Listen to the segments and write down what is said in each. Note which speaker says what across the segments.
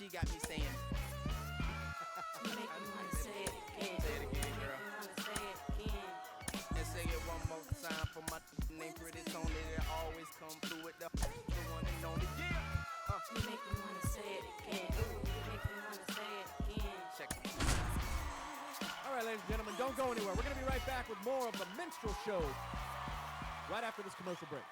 Speaker 1: She got me saying.
Speaker 2: You make me wanna say it again.
Speaker 1: Say it again, girl.
Speaker 2: You wanna say it again.
Speaker 1: And say it one more time for my name, Pretty Tony. That always come through with the one and only. Yeah.
Speaker 2: You make me wanna say it again. You make me wanna say it again.
Speaker 1: Check it.
Speaker 3: All right, ladies and gentlemen, don't go anywhere. We're going to be right back with more of the Minstrel Show right after this commercial break.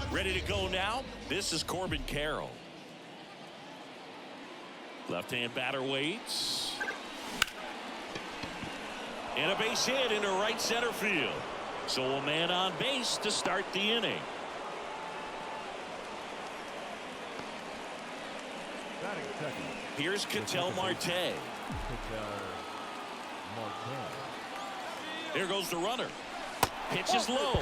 Speaker 4: Ready to go now? This is Corbin Carroll. Left-hand batter waits. And a base hit into right center field. So a man on base to start the inning. Here's Ketel Marte. There goes the runner. Pitch is low.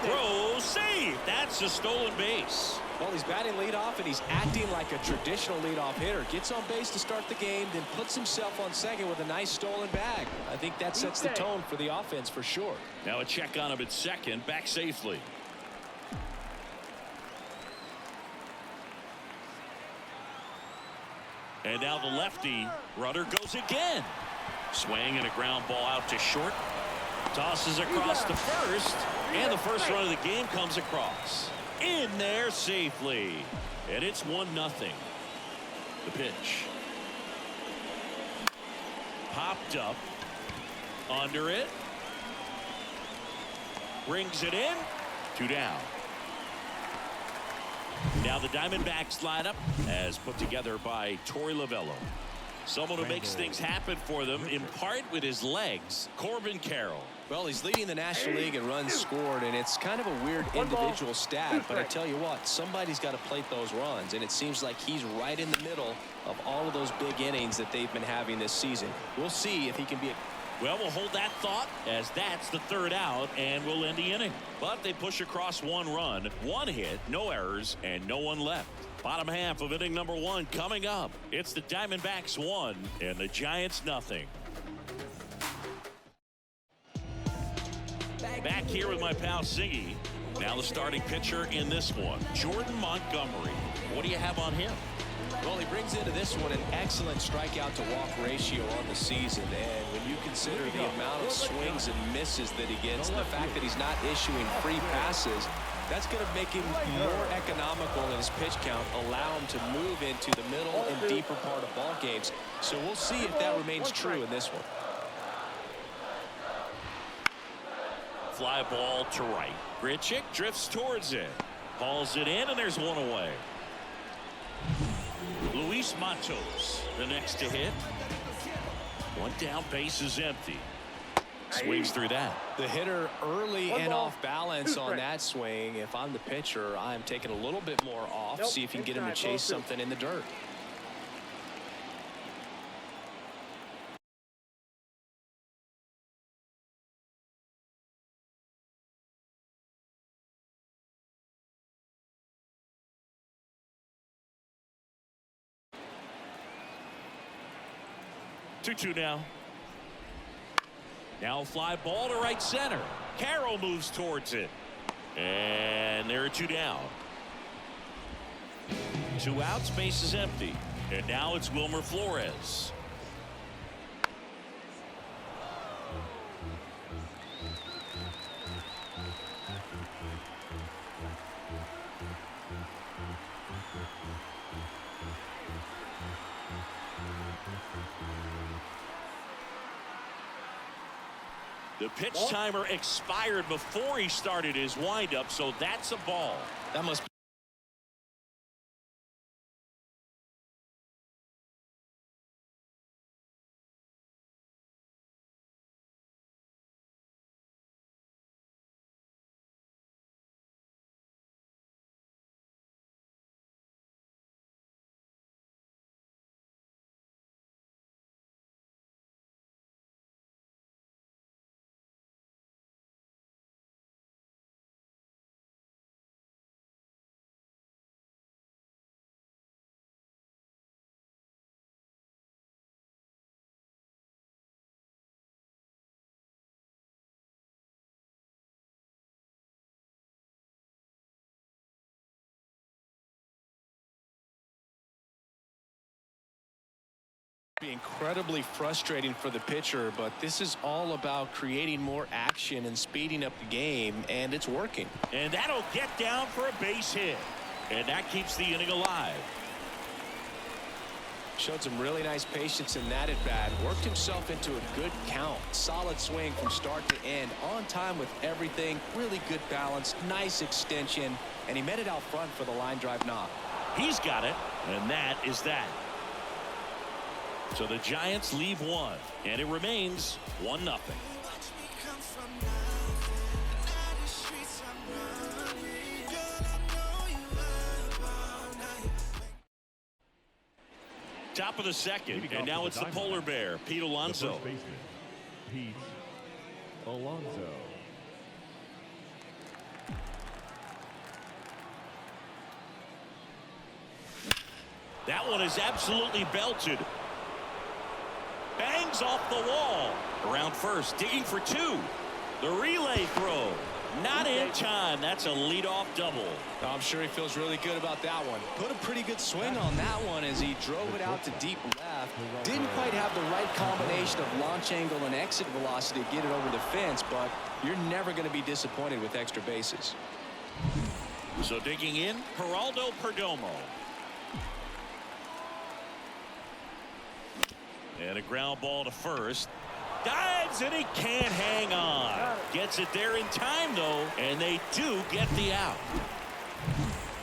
Speaker 4: Throw, save. That's a stolen base.
Speaker 5: Well, he's batting leadoff, and he's acting like a traditional leadoff hitter. Gets on base to start the game, then puts himself on second with a nice stolen bag. I think that sets the tone for the offense for sure.
Speaker 4: Now a check on him at second, back safely. And now the lefty runner goes again. Swing and a ground ball out to short. Tosses across to first, and the first run of the game comes across. In there safely, and it's 1-0. The pitch. Popped up. Under it. Brings it in. 2 down. Now the Diamondbacks lineup as put together by Torey Lovello. Someone who makes things happen for them in part with his legs, Corbin Carroll.
Speaker 5: Well, he's leading the National League in runs scored, and it's kind of a weird individual stat, but I tell you what, somebody's got to plate those runs, and it seems like he's right in the middle of all of those big innings that they've been having this season. We'll see if he can be a...
Speaker 4: Well, we'll hold that thought as that's the 3rd out, and we'll end the inning. But they push across 1 run, 1 hit, no errors, and no one left. Bottom half of inning number 1 coming up. It's the Diamondbacks 1 and the Giants 0. Back here with my pal Siggy. Now the starting pitcher in this one, Jordan Montgomery. What do you have on him?
Speaker 5: Well, he brings into this one an excellent strikeout to walk ratio on the season, and when you consider the amount of swings and misses that he gets and the fact that he's not issuing free passes, that's going to make him more economical in his pitch count, allow him to move into the middle and deeper part of ball games. So we'll see if that remains true in this one.
Speaker 4: Fly ball to right. Grichuk drifts towards it. Hauls it in, and there's 1 away. Luis Matos, the next to hit. 1 down, base is empty. Swings through that.
Speaker 5: The hitter early and off balance on that swing. If I'm the pitcher, I'm taking a little bit more off. See if you can get him to chase something in the dirt.
Speaker 4: Two now. Now fly ball to right center. Carroll moves towards it. And there are 2 down. 2 outs, base is empty. And now it's Wilmer Flores. The pitch timer expired before he started his windup, so that's a ball.
Speaker 5: That must be Be incredibly frustrating for the pitcher, but this is all about creating more action and speeding up the game, and it's working.
Speaker 4: And that'll get down for a base hit. And that keeps the inning alive.
Speaker 5: Showed some really nice patience in that at bat. Worked himself into a good count. Solid swing from start to end. On time with everything. Really good balance. Nice extension. And he met it out front for the line drive knock.
Speaker 4: He's got it. And that is that. So the Giants leave one. And it remains 1-0. Top of the second, and now it's the polar bear, Pete Alonso.
Speaker 3: First baseman, Pete Alonso.
Speaker 4: That one is absolutely belted. Bangs off the wall. Around first, digging for two. The relay throw. Not in time. That's a leadoff double.
Speaker 5: I'm sure he feels really good about that one. Put a pretty good swing on that one as he drove it out to deep left. Didn't quite have the right combination of launch angle and exit velocity to get it over the fence, but you're never going to be disappointed with extra bases.
Speaker 4: So digging in, Geraldo Perdomo. And a ground ball to first. Dives and he can't hang on. Gets it there in time though, and they do get the out.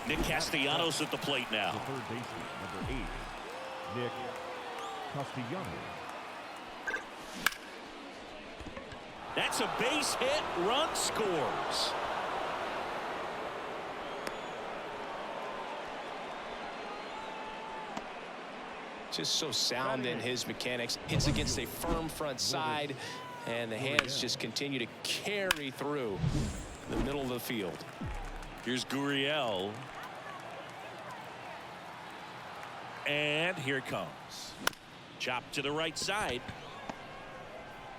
Speaker 4: Nick Castellanos at the plate now.
Speaker 3: The third baseman, number 8, Nick Castellanos.
Speaker 4: That's a base hit. Run scores.
Speaker 5: Just so sound in his mechanics. Hits against a firm front side, and the hands just continue to carry through the middle of the field.
Speaker 4: Here's Gurriel. And here it comes. Chop to the right side.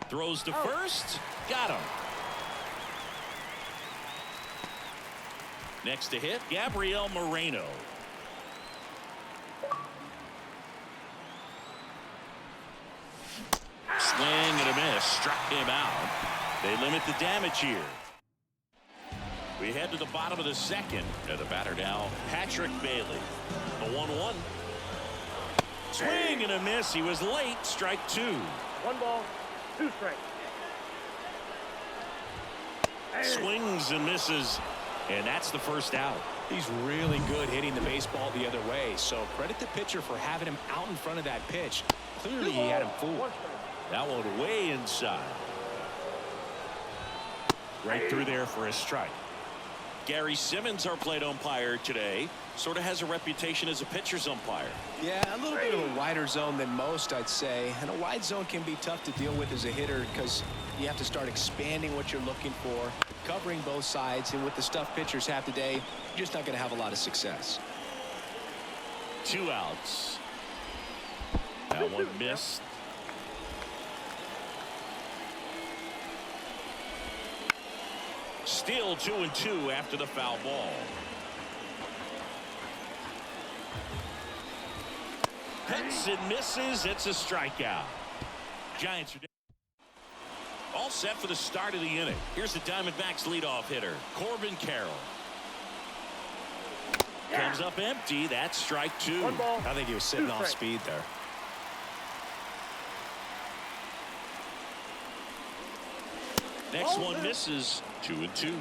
Speaker 4: Throws to first. Got him. Next to hit, Gabriel Moreno. Swing and a miss. Struck him out. They limit the damage here. We head to the bottom of the second. And the batter now, Patrick Bailey. The 1-1. Swing and a miss. He was late. Strike two.
Speaker 6: 1 ball, 2 strikes.
Speaker 4: Swings and misses. And that's the first out.
Speaker 5: He's really good hitting the baseball the other way. So credit the pitcher for having him out in front of that pitch. Clearly he had him fooled.
Speaker 4: That one way inside. Right through there for a strike. Gary Simmons, our plate umpire today, sort of has a reputation as a pitcher's umpire.
Speaker 5: Yeah, a little bit of a wider zone than most, I'd say. And a wide zone can be tough to deal with as a hitter because you have to start expanding what you're looking for, covering both sides. And with the stuff pitchers have today, you're just not going to have a lot of success.
Speaker 4: 2 outs. That one missed. Still 2-2 after the foul ball. Hits and misses. It's a strikeout. Giants are all set for the start of the inning. Here's the Diamondbacks leadoff hitter, Corbin Carroll. Comes up empty. That's strike two.
Speaker 5: I think he was sitting off speed there.
Speaker 4: Next one misses. 2-2.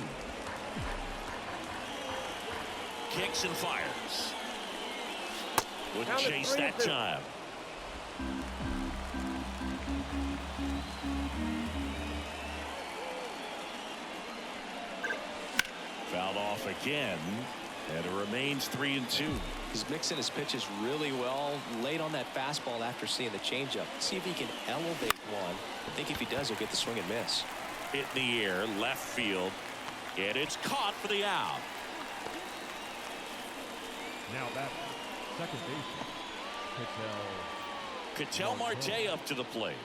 Speaker 4: Kicks and fires. Wouldn't chase that time. Fouled off again, and it remains 3-2.
Speaker 5: He's mixing his pitches really well late on that fastball after seeing the changeup. See if he can elevate one. I think if he does, he'll get the swing and miss.
Speaker 4: Hit in the air, left field, and it's caught for the out.
Speaker 3: Now that second baseman,
Speaker 4: Ketel Marte up to the plate.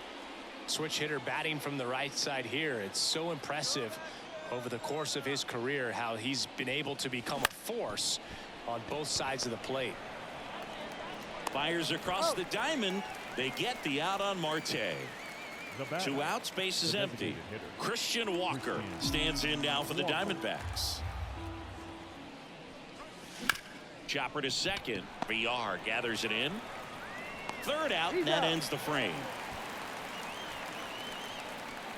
Speaker 5: Switch hitter batting from the right side here. It's so impressive over the course of his career how he's been able to become a force on both sides of the plate.
Speaker 4: Fires across the diamond, They get the out on Marte. 2 outs, base is empty. Christian Walker stands in now for the Diamondbacks. Chopper to second. VR gathers it in. 3rd out, and that ends the frame.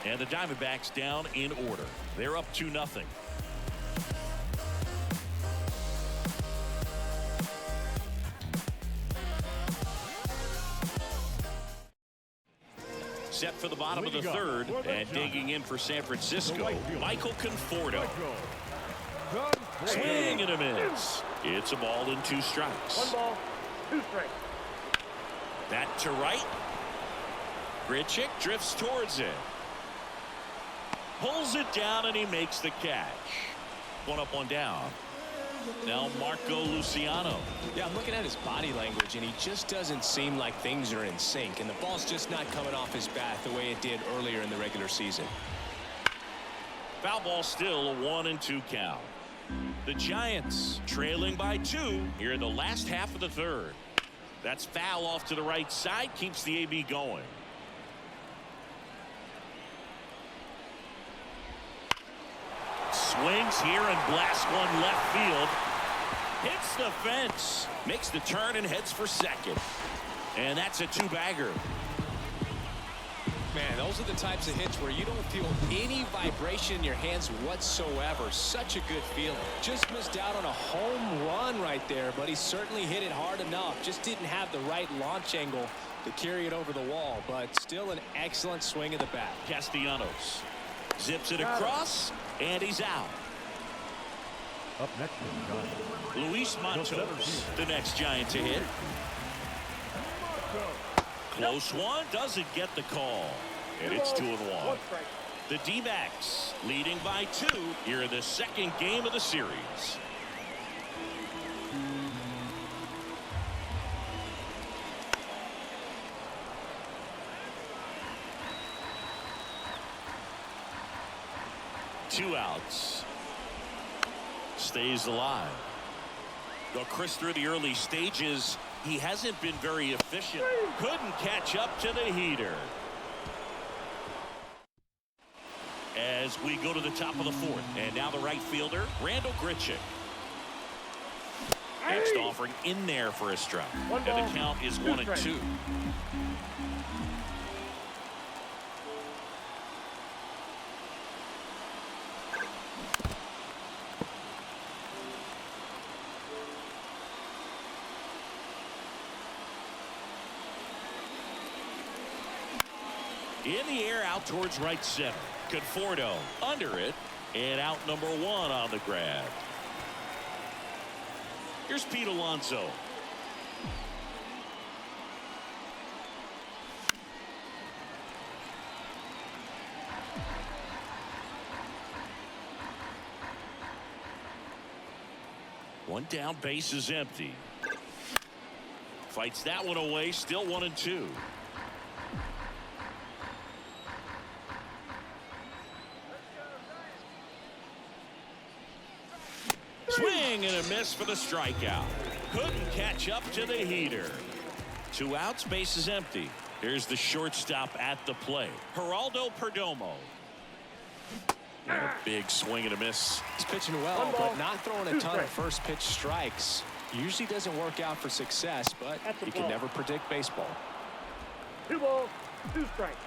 Speaker 4: And the Diamondbacks down in order. They're up 2-0. Set for the bottom of the 3rd, and digging in for San Francisco, Michael Conforto. Swing and a miss. It's a ball and 2 strikes.
Speaker 6: 1 ball, 2 strikes.
Speaker 4: That to right. Grichuk drifts towards it. Pulls it down, and he makes the catch. 1 up, 1 down. Now Marco Luciano.
Speaker 5: Yeah, I'm looking at his body language, and he just doesn't seem like things are in sync, and the ball's just not coming off his bat the way it did earlier in the regular season.
Speaker 4: Foul ball, still a 1-2 count. The Giants trailing by 2 here in the last half of the 3rd. That's foul off to the right side, keeps the AB going. Swings here and blasts one left field. Hits the fence. Makes the turn and heads for second. And that's a 2-bagger.
Speaker 5: Man, those are the types of hits where you don't feel any vibration in your hands whatsoever. Such a good feeling. Just missed out on a home run right there, but he certainly hit it hard enough. Just didn't have the right launch angle to carry it over the wall, but still an excellent swing of the bat.
Speaker 4: Castellanos zips it across, and he's out.
Speaker 3: Up next is
Speaker 4: Luis Matos, the next Giant to hit. Close one, doesn't get the call. And it's 2-1. The D-backs leading by 2 here in the 2nd game of the series. Two outs. Stays alive. Though Chris, through the early stages, he hasn't been very efficient. Couldn't catch up to the heater. As we go to the top of the 4th, and now the right fielder, Randall Grichuk. Next offering in there for a strike. And the count is 1-2. In the air, out towards right center. Conforto under it, and out number 1 on the grab. Here's Pete Alonso. One down, base is empty. Fights that one away, still 1-2. Swing and a miss for the strikeout. Couldn't catch up to the heater. 2 outs, base is empty. Here's the shortstop at the plate, Geraldo Perdomo. Big swing and a miss.
Speaker 5: He's pitching well, but not throwing a ton of first pitch strikes. Usually doesn't work out for success, but you can never predict baseball.
Speaker 6: 2 balls, 2 strikes.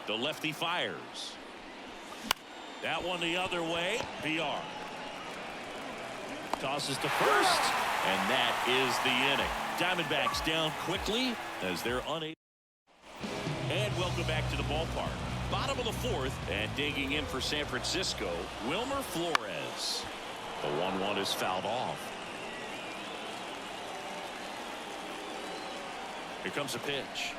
Speaker 4: The lefty fires. That one the other way. VR tosses to first, and that is the inning. Diamondbacks down quickly as they're unable. And welcome back to the ballpark. Bottom of the 4th, and digging in for San Francisco, Wilmer Flores. The 1-1 is fouled off. Here comes a pitch.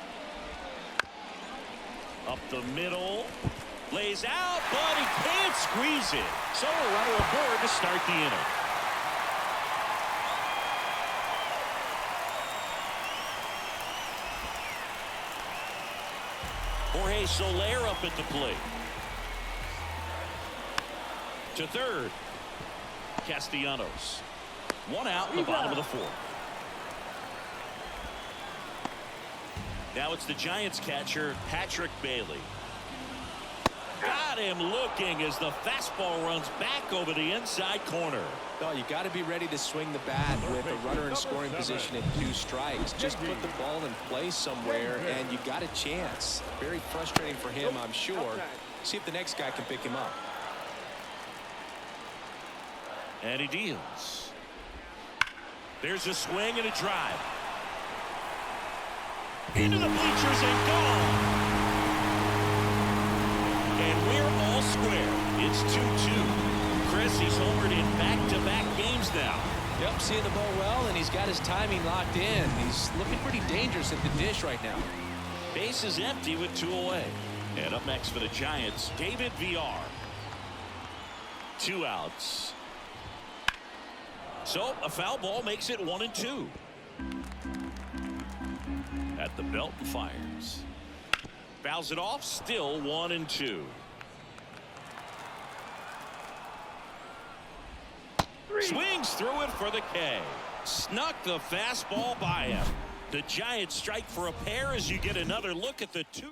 Speaker 4: Up the middle. Lays out, but he can't squeeze it. So a runner aboard to start the inning. Jorge Soler up at the plate. To third. Castellanos. 1 out in the bottom of the 4th. Now it's the Giants catcher, Patrick Bailey. Got him looking as the fastball runs back over the inside corner.
Speaker 5: Oh, you got to be ready to swing the bat with a runner in scoring position and 2 strikes. Just put the ball in place somewhere, and you got a chance. Very frustrating for him, I'm sure. See if the next guy can pick him up.
Speaker 4: And he deals. There's a swing and a drive. Into the bleachers and gone. And we're all square. It's 2-2. Chris, he's homered in back-to-back games now.
Speaker 5: Yep, seeing the ball well, and he's got his timing locked in. He's looking pretty dangerous at the dish right now.
Speaker 4: Base is empty with 2 away. And up next for the Giants, David VR. 2 outs. So a foul ball makes it 1-2. At the belt and fires. Fouls it off, still 1-2. Swings through it for the K. Snuck the fastball by him. The Giants strike for a pair as you get another look at the 2.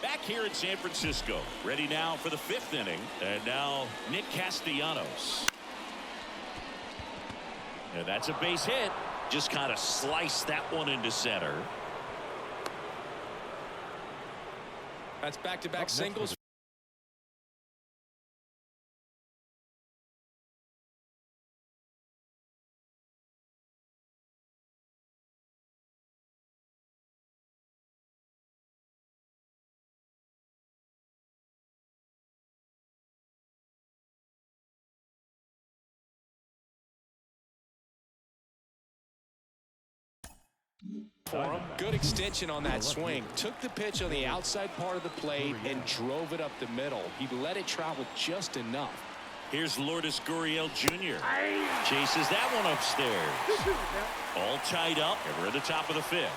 Speaker 4: Back here in San Francisco. Ready now for the 5th inning. And now Nick Castellanos. And that's a base hit. Just kind of sliced that one into center.
Speaker 5: That's back-to-back singles. Good extension on that swing. Took the pitch on the outside part of the plate and drove it up the middle. He let it travel just enough.
Speaker 4: Here's Lourdes Gurriel Jr. Chases that one upstairs. All tied up, and we're at the top of the 5th.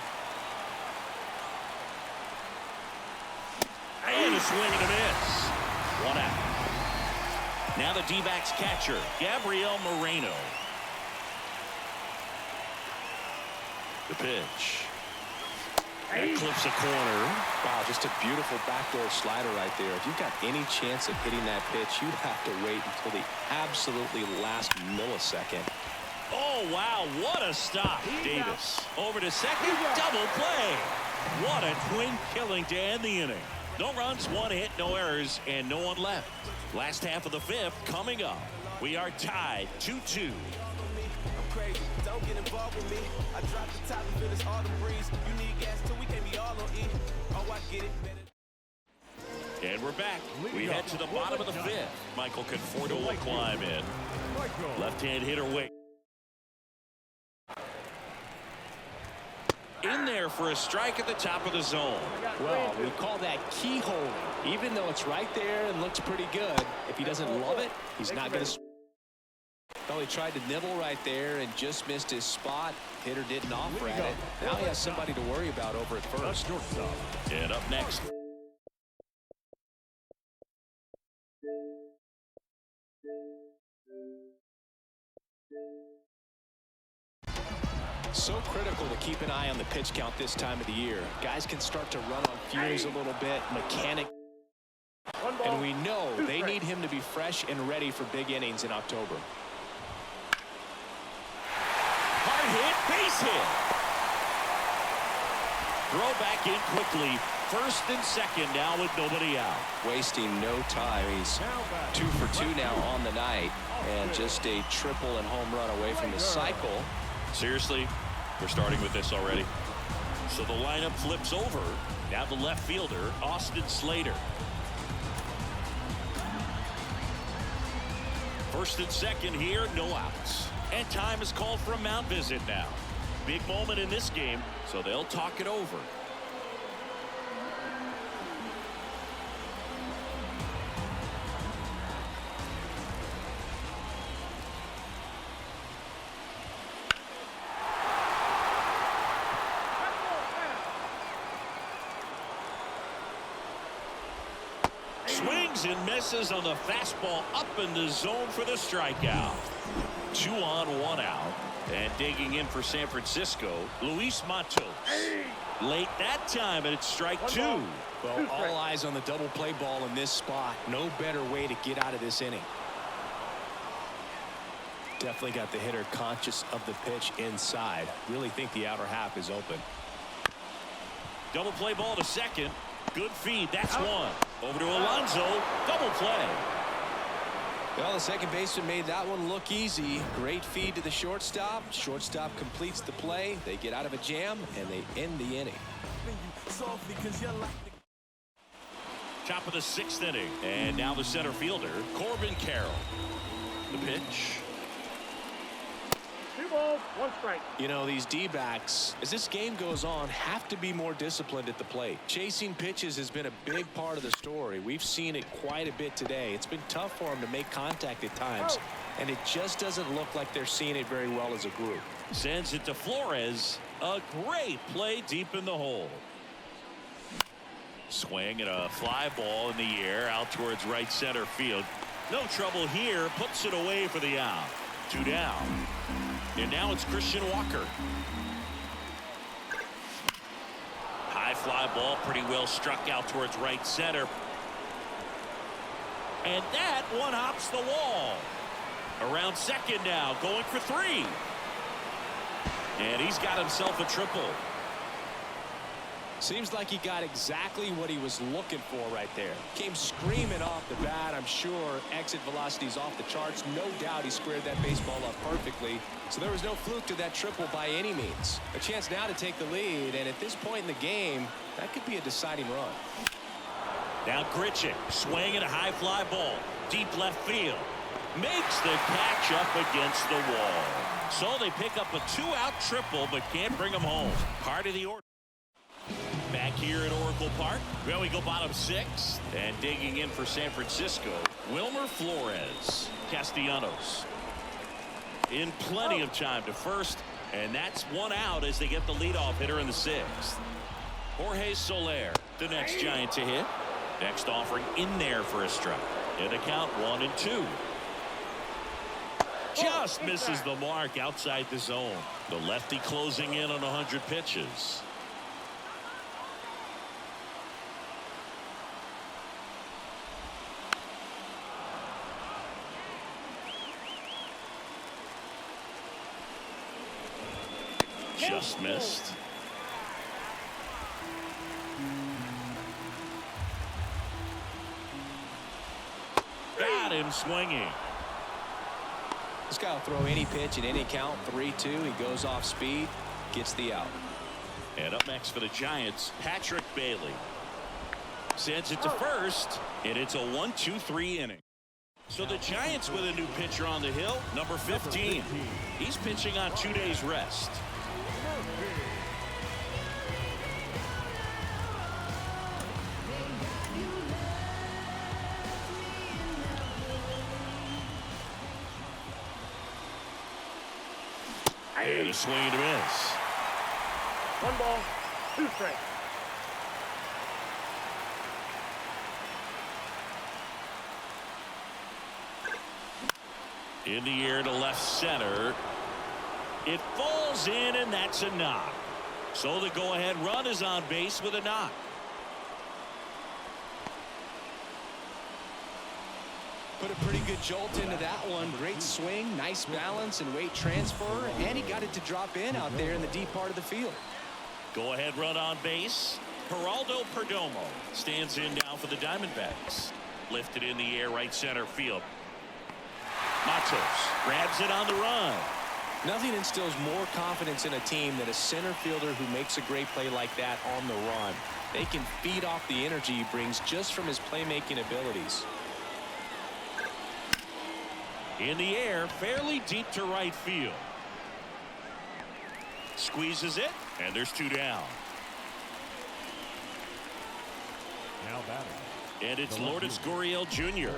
Speaker 4: And a swing and a miss. 1 out. Now the D-backs catcher, Gabriel Moreno. The pitch. That clips a corner.
Speaker 5: Wow, just a beautiful backdoor slider right there. If you've got any chance of hitting that pitch, you have to wait until the absolutely last millisecond.
Speaker 4: Oh, wow, what a stop. Davis over to second, double play. What a twin killing to end the inning. No runs, 1 hit, no errors, and no one left. Last half of the 5th coming up. We are tied 2-2.
Speaker 1: Crazy. Don't get involved with me. I drop the top and feel this autumn breeze. You need gas too, we can't be all on E. Oh, I get it.
Speaker 4: And we're back. We head to the bottom of the 5th. Michael Conforto will climb in. Left-hand hitter Wick. In there for a strike at the top of the zone.
Speaker 5: Well, we call that keyhole. Even though it's right there and looks pretty good, if he doesn't love it, he's not going to. Well, he tried to nibble right there and just missed his spot. Hitter didn't offer at it. Now he has somebody to worry about over at first.
Speaker 4: And up next.
Speaker 5: So critical to keep an eye on the pitch count this time of the year. Guys can start to run on fumes a little bit. Mechanic. And we know they need him to be fresh and ready for big innings in October.
Speaker 4: Hard hit, base hit. Throw back in quickly. First and second now with nobody out.
Speaker 5: Wasting no time. He's 2 for 2 now on the night. And just a triple and home run away from the cycle.
Speaker 4: Seriously, we're starting with this already. So the lineup flips over. Now the left fielder, Austin Slater. First and second here, no outs. And time is called for a mound visit now. Big moment in this game, so they'll talk it over. Swings and misses on the fastball up in the zone for the strikeout. 2 on, 1 out. And digging in for San Francisco, Luis Matos. Late that time, and it's strike 2.
Speaker 5: Well, all eyes on the double play ball in this spot. No better way to get out of this inning. Definitely got the hitter conscious of the pitch inside. Really think the outer half is open.
Speaker 4: Double play ball to second. Good feed. That's 1. Over to Alonso. Double play.
Speaker 5: Well, the second baseman made that one look easy. Great feed to the shortstop. Shortstop completes the play. They get out of a jam, and they end the inning.
Speaker 4: Top of the 6th inning. And now the center fielder, Corbin Carroll. The pitch.
Speaker 6: 2 balls, 1 strike.
Speaker 5: You know, these D-backs, as this game goes on, have to be more disciplined at the plate. Chasing pitches has been a big part of the story. We've seen it quite a bit today. It's been tough for them to make contact at times, and it just doesn't look like they're seeing it very well as a group.
Speaker 4: Sends it to Flores. A great play deep in the hole. Swing and a fly ball in the air out towards right center field. No trouble here. Puts it away for the out. 2 down. And now it's Christian Walker. High fly ball, pretty well struck out towards right center. And that one hops the wall. Around second now, going for 3. And he's got himself a triple.
Speaker 5: Seems like he got exactly what he was looking for right there. Came screaming off the bat. I'm sure exit velocity's off the charts. No doubt he squared that baseball up perfectly. So there was no fluke to that triple by any means. A chance now to take the lead, and at this point in the game, that could be a deciding run.
Speaker 4: Now Grichuk swinging a high fly ball. Deep left field. Makes the catch up against the wall. So they pick up a 2-out triple, but can't bring them home. Part of the order. Back here at Oracle Park, well, we go bottom 6th, and digging in for San Francisco, Wilmer Flores. Castellanos in plenty of time to first, and that's 1 out as they get the leadoff hitter in the 6th. Jorge Soler, the next Giant to hit. Next offering in there for a strike. And a count 1-2. Just misses the mark outside the zone. The lefty closing in on 100 pitches. Just missed. Got him swinging.
Speaker 5: This guy will throw any pitch at any count. 3-2. He goes off speed, gets the out.
Speaker 4: And up next for the Giants, Patrick Bailey. Sends it to first, and it's a 1-2-3 inning. So the Giants with a new pitcher on the hill, number 15. He's pitching on 2 days rest. And a swing and a miss.
Speaker 6: 1 ball, 2 strikes.
Speaker 4: In the air to left center. It falls in, and that's a knock. So the go-ahead run is on base with a knock.
Speaker 5: Put a pretty good jolt into that one. Great swing, nice balance and weight transfer, and he got it to drop in out there in the deep part of the field.
Speaker 4: Go ahead run on base. Geraldo Perdomo stands in now for the Diamondbacks. Lifted in the air right center field. Matos grabs it on the run.
Speaker 5: Nothing instills more confidence in a team than a center fielder who makes a great play like that on the run. They can feed off the energy he brings just from his playmaking abilities.
Speaker 4: In the air, fairly deep to right field. Squeezes it, and there's 2 down.
Speaker 3: Now batting.
Speaker 4: And it's Lourdes Gurriel Jr.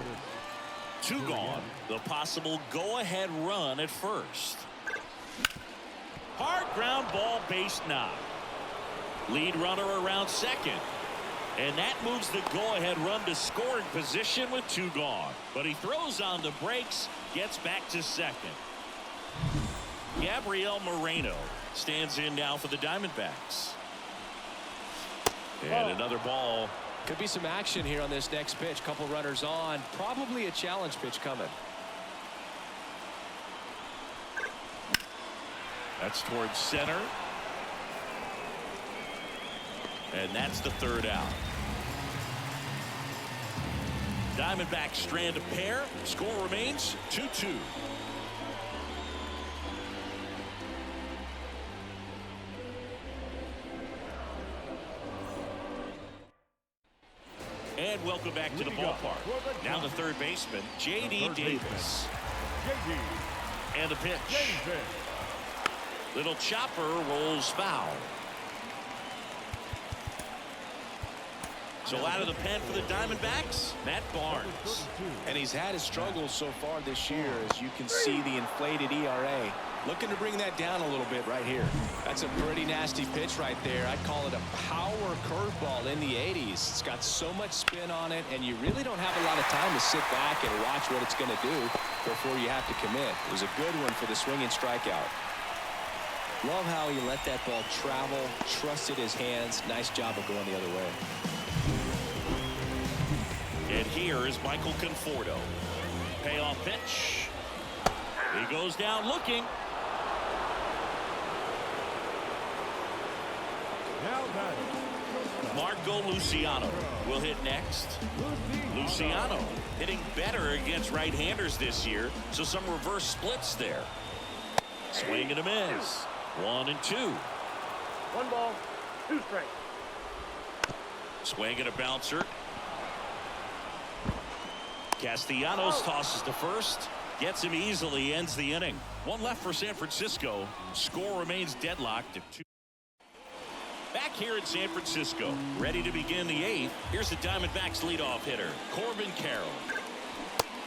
Speaker 4: 2 gone. The possible go-ahead run at first. Hard ground ball, base knock. Lead runner around second. And that moves the go-ahead run to scoring position with 2 gone. But he throws on the brakes, gets back to second. Gabriel Moreno stands in now for the Diamondbacks. And another ball.
Speaker 5: Could be some action here on this next pitch. Couple runners on. Probably a challenge pitch coming.
Speaker 4: That's towards center. And that's the third out. Diamondbacks strand a pair. Score remains 2-2. And welcome back to the ballpark. Now the third baseman, J.D. Davis. And the pitch. Little chopper rolls foul. So out of the pen for the Diamondbacks, Matt Barnes.
Speaker 5: And he's had his struggles so far this year, as you can see the inflated ERA. Looking to bring that down a little bit right here. That's a pretty nasty pitch right there. I'd call it a power curveball in the 80s. It's got so much spin on it, and you really don't have a lot of time to sit back and watch what it's going to do before you have to commit. It was a good one for the swinging strikeout. Love how he let that ball travel, trusted his hands. Nice job of going the other way.
Speaker 4: And here is Michael Conforto. Payoff pitch. He goes down looking. Marco Luciano will hit next. Luciano hitting better against right-handers this year, so some reverse splits there. Swing and a miss. 1-2.
Speaker 6: 1 ball, 2 strikes.
Speaker 4: Swing and a bouncer. Castellanos tosses to first. Gets him easily, ends the inning. One left for San Francisco. Score remains deadlocked at 2. Back here in San Francisco, ready to begin the 8th. Here's the Diamondbacks leadoff hitter, Corbin Carroll.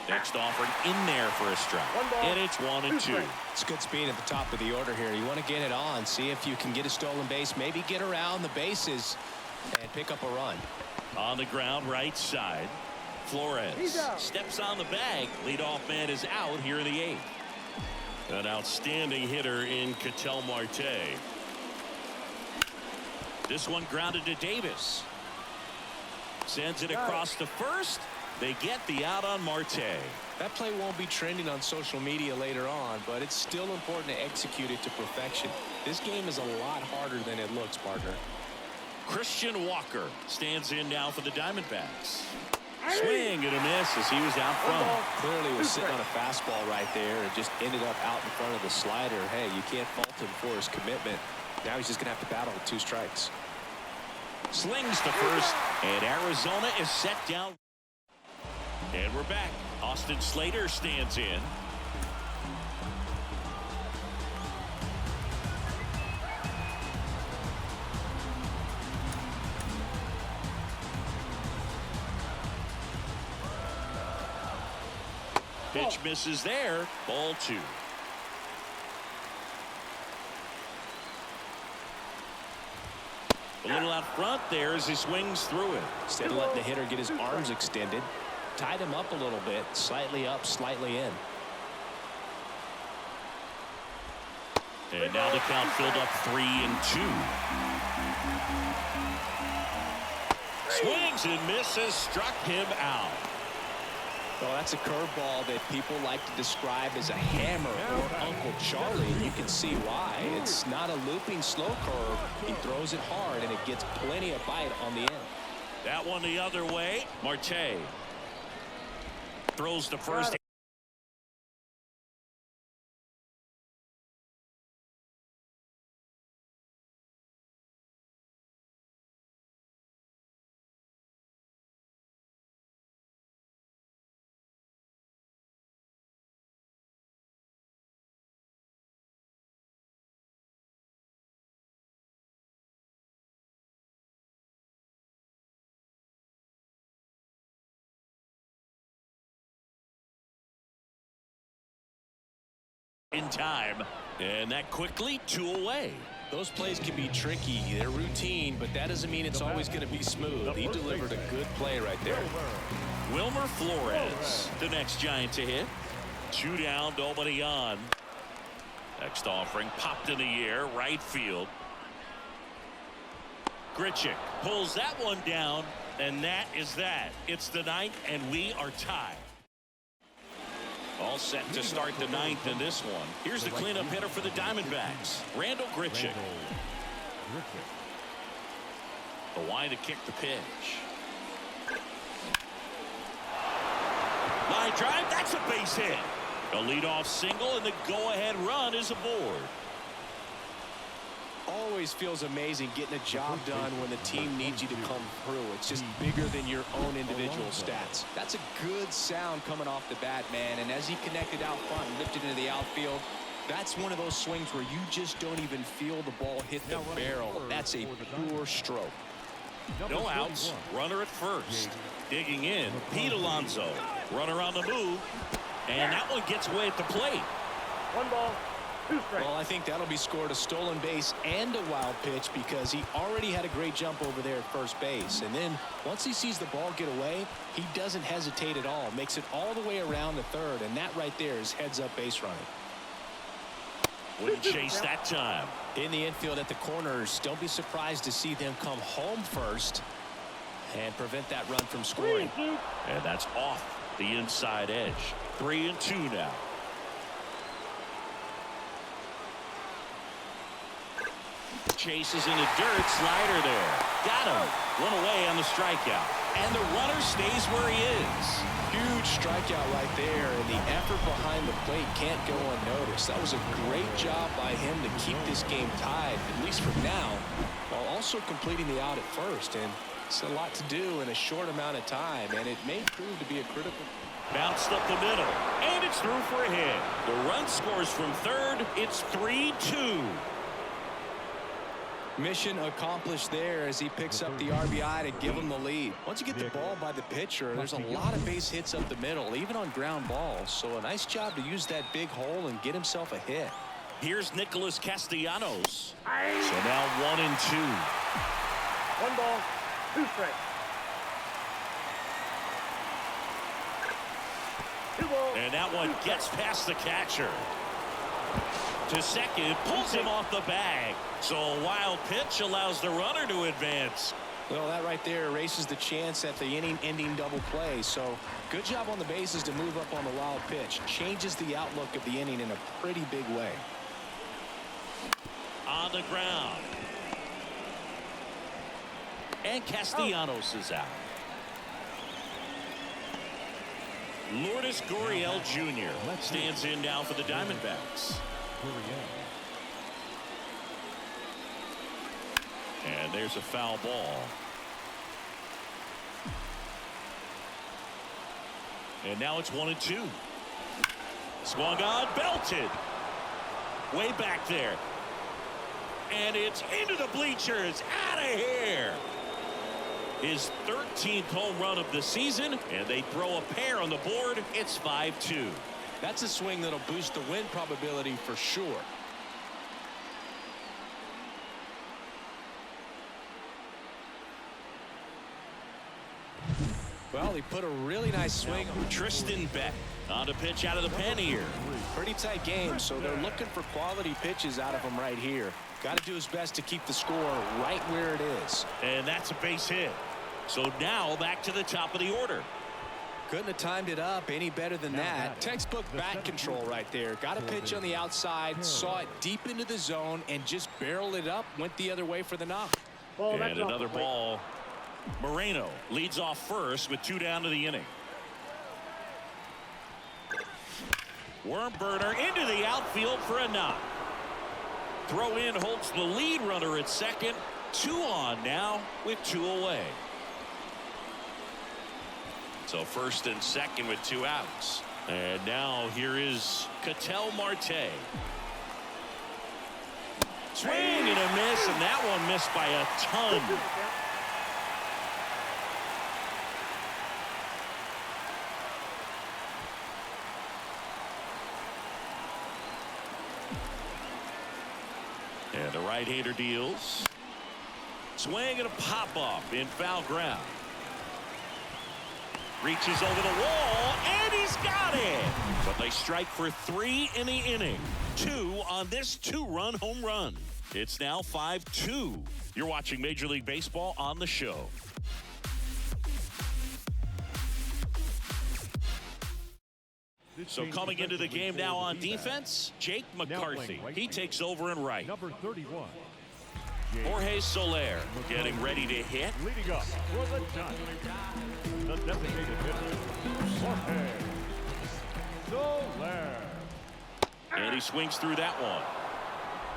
Speaker 4: Next offering in there for a strike. And it's 1-2.
Speaker 5: It's good speed at the top of the order here. You want to get it on, see if you can get a stolen base, maybe get around the bases and pick up a run.
Speaker 4: On the ground, right side. Flores steps on the bag. Leadoff man is out here in the 8th. An outstanding hitter in Ketel Marte. This one grounded to Davis. Sends it across to first. They get the out on Marte.
Speaker 5: That play won't be trending on social media later on, but it's still important to execute it to perfection. This game is a lot harder than it looks, partner.
Speaker 4: Christian Walker stands in now for the Diamondbacks. Swing and a miss as he was out front.
Speaker 5: Clearly was sitting on a fastball right there and just ended up out in front of the slider. Hey, you can't fault him for his commitment. Now he's just going to have to battle with 2 strikes.
Speaker 4: Slings to first, and Arizona is set down. And we're back. Austin Slater stands in. Pitch misses there. Ball 2. A little out front there as he swings through it.
Speaker 5: Instead of letting the hitter get his arms extended, tied him up a little bit, slightly up, slightly in.
Speaker 4: And now the count filled up 3-2. Swings and misses, struck him out.
Speaker 5: Well, that's a curveball that people like to describe as a hammer or Uncle Charlie. You can see why. It's not a looping slow curve. He throws it hard, and it gets plenty of bite on the end.
Speaker 4: That one the other way. Marte throws to first. In time, and that quickly 2 away.
Speaker 5: Those plays can be tricky. They're routine, but that doesn't mean it's always going to be smooth. He delivered a good play right there.
Speaker 4: Wilmer Flores, the next Giant to hit. 2 down, nobody on. Next offering popped in the air, right field. Grichuk pulls that one down, and that is that. It's the ninth, and we are tied. All set to start the ninth in this one. Here's the cleanup hitter for the Diamondbacks, Randall Grichuk. The line to kick the pitch. Line drive, that's a base hit. A leadoff single, and the go-ahead run is aboard.
Speaker 5: Always feels amazing getting a job done when the team needs you to come through. It's just bigger than your own individual stats. That's a good sound coming off the bat, man. And as he connected out front and lifted into the outfield, that's one of those swings where you just don't even feel the ball hit the barrel. That's a pure stroke.
Speaker 4: No outs, runner at first. Digging in, Pete Alonso. Runner on the move, and that one gets away at the plate.
Speaker 6: 1 ball, 2 strikes.
Speaker 5: Well, I think that'll be scored a stolen base and a wild pitch because he already had a great jump over there at first base. And then once he sees the ball get away, he doesn't hesitate at all. Makes it all the way around the third, and that right there is heads-up base running.
Speaker 4: Wouldn't chase that time.
Speaker 5: In the infield at the corners, don't be surprised to see them come home first and prevent that run from scoring.
Speaker 4: And that's off the inside edge. 3-2 now. Chases in the dirt, slider there. Got him. One away on the strikeout. And the runner stays where he is.
Speaker 5: Huge strikeout right there, and the effort behind the plate can't go unnoticed. That was a great job by him to keep this game tied, at least for now, while also completing the out at first. And it's a lot to do in a short amount of time, and it may prove to be a critical.
Speaker 4: Bounced up the middle, and it's through for a hit. The run scores from third. It's 3-2.
Speaker 5: Mission accomplished there as he picks up the RBI to give him the lead. Once you get the ball by the pitcher, there's a lot of base hits up the middle, even on ground balls. So a nice job to use that big hole and get himself a hit.
Speaker 4: Here's Nicholas Castellanos. So now 1-2.
Speaker 6: 1 ball, 2 strikes. 2 balls.
Speaker 4: And that one gets past the catcher. To second, pulls him off the bag. So a wild pitch allows the runner to advance.
Speaker 5: Well, that right there erases the chance at the inning-ending double play. So good job on the bases to move up on the wild pitch. Changes the outlook of the inning in a pretty big way.
Speaker 4: On the ground. And Castellanos is out. Lourdes Gurriel Jr. stands in now for the Diamondbacks. And there's a foul ball. And now it's 1-2. Swung on, belted. Way back there. And it's into the bleachers. Out of here. His 13th home run of the season, and they throw a pair on the board. It's 5-2.
Speaker 5: That's a swing that'll boost the win probability for sure. Well, he put a really nice swing on
Speaker 4: Tristan Beck on to pitch out of the pen here.
Speaker 5: Pretty tight game, so they're looking for quality pitches out of him right here. Got to do his best to keep the score right where it is.
Speaker 4: And that's a base hit. So now back to the top of the order.
Speaker 5: Couldn't have timed it up any better than that. Textbook bat control right there. Got a pitch on the outside, saw it deep into the zone, and just barreled it up, went the other way for the knock.
Speaker 6: Ball,
Speaker 4: And another ball. Moreno leads off first with 2 down to the inning. Worm burner into the outfield for a knock. Throw in holds the lead runner at second. 2 on now with 2 away. So first and second with 2 outs. And now here is Ketel Marte. Swing and a miss, and that one missed by a ton. And the right-hander deals. Swing and a pop-off in foul ground. Reaches over the wall, and he's Got it! But they strike for 3 in the inning. 2 on this 2-run home run. It's now 5-2. You're watching Major League Baseball on the show. So coming into the game now on defense, Jake McCarthy. He takes over in right.
Speaker 7: Number 31.
Speaker 4: Jorge Soler getting ready to hit.
Speaker 7: Leading up for the Giants, the designated hitter, Jorge Soler.
Speaker 4: And he swings through that one.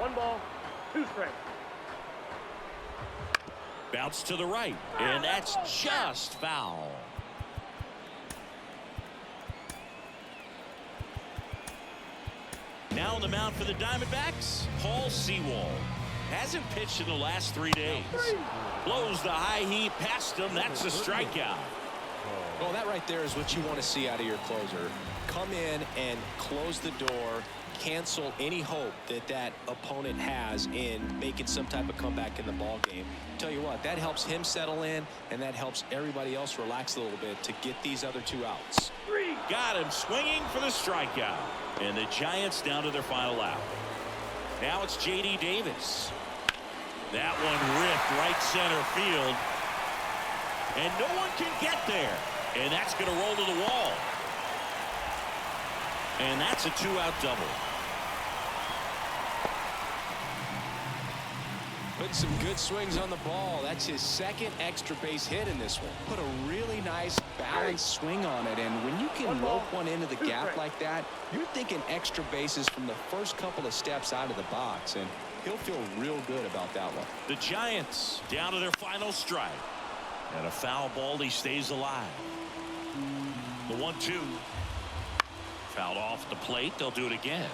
Speaker 6: 1 ball, 2 strikes.
Speaker 4: Bounce to the right, and that's just foul. Now on the mound for the Diamondbacks, Paul Sewald. Hasn't pitched in the last 3 days. Blows the high heat past him. That's a strikeout.
Speaker 5: Well, that right there is what you want to see out of your closer. Come in and close the door, cancel any hope that that opponent has in making some type of comeback in the ball game. Tell you what, that helps him settle in, and that helps everybody else relax a little bit to get these other 2 outs.
Speaker 4: Got him swinging for the strikeout. And the Giants down to their final out. Now it's J.D. Davis. That one ripped right center field. And no one can get there. And that's going to roll to the wall. And that's a 2-out double.
Speaker 5: Putting some good swings on the ball. That's his 2nd extra base hit in this one. Put a really nice balanced swing on it, and when you can rope one into the gap like that, you're thinking extra bases from the first couple of steps out of the box, and he'll feel real good about that one.
Speaker 4: The Giants down to their final strike. And a foul ball, he stays alive. The 1-2. Fouled off the plate. They'll do it again.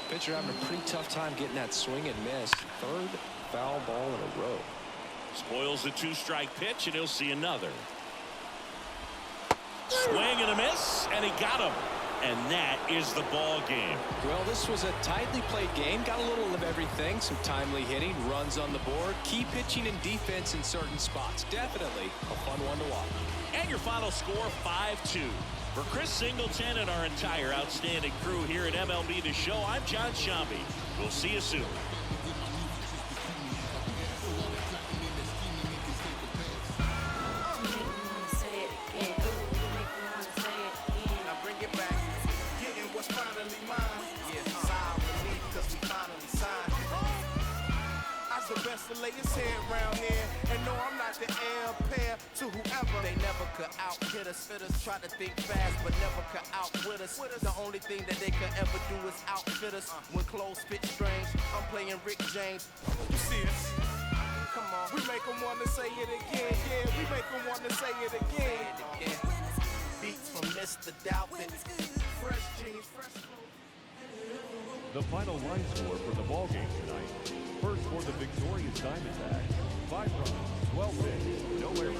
Speaker 5: Pitcher having a pretty tough time getting that swing and miss. 3rd foul ball in a row.
Speaker 4: Spoils the 2-strike pitch, and he'll see another. Swing and a miss, and he got him. And that is the ball game.
Speaker 5: Well, this was a tightly played game. Got a little of everything. Some timely hitting, runs on the board, key pitching and defense in certain spots. Definitely a fun one to watch.
Speaker 4: And your final score, 5-2. For Chris Singleton and our entire outstanding crew here at MLB The Show, I'm John Shambi. We'll see you soon.
Speaker 1: To lay his head round here and no, I'm not the heir pair to whoever. They never could out-hit us. Fitters try to think fast but never could outwit us. The only thing that they could ever do is outfit us. When clothes fit strange, I'm playing Rick James. You see us? Come on, we make them want to say it again. Yeah, we make them want to say it again. Beats from Mr. Doubtfit. Fresh jeans, fresh clothes.
Speaker 7: The final line score for the ball game tonight. First for the victorious Diamondbacks, 5 runs, 12 hits, no errors.